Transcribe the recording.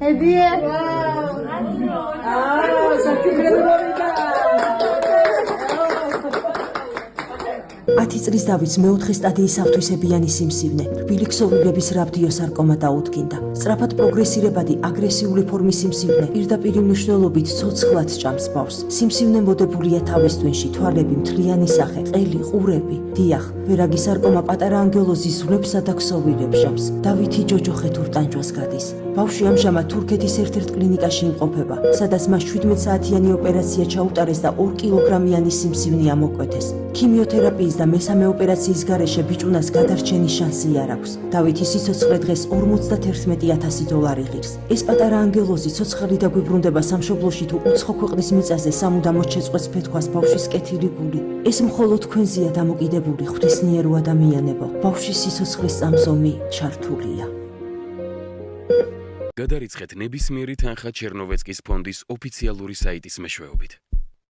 Hediye. 10 წლის დავით მეოთხე სტადიის ავთვისებიანი სიმსივნე, რბილი ქსოვილების რადიოსარკომა დაუდგინდა. სწრაფად პროგრესირებადი აგრესიული ფორმის სიმსივნე პირდაპირ მნიშვნელობით ცოცხლად ჭამს ბავშვს. სიმსივნე მოდებულია თავის ტვინში, თვალები, მთლიანი სახე, ყელი, ყურები. დიახ, ვერაგი სარკომა პატარა ანგელოზის ზვლებსა და ქსოვილებს ჟამს. დავითი ჯოჯოხეთურ ტანჯვას გადის. ბავშვი ამჟამად თურქეთის ერთ-ერთ კლინიკაში იმყოფება, სადაც მას 17 საათიანი ოპერაცია ჩაუტარეს და 2 კილოგრამიანი სიმსივნე ამოკვეთეს. ქიმიოთერაპიის და მესამე ოპერაციის გარეშე ბიჭუნას გადარჩენის შანსი არ აქვს. დავითის სიცოცხლე დღეს $51,000 ღირს. ეს პატარა ანგელოზი ცოცხალი დაგვიბრუნდება სამშობლოში თუ უცხო ქვეყნის მიწაზე სამუდამოდ შეწყვეტს ფეთქას ბავშვის კეთილი გული. ეს მხოლოდ თქვენზეა დამოკიდებული ღვთისმიერო ადამიანებო. ბავშვის სიცოცხლის წამსომი ჩართულია. გადარიცხეთ ნებისმიერი თანხა ჩერნოვეცკის ფონდის ოფიციალური საიტის მეშვეობით.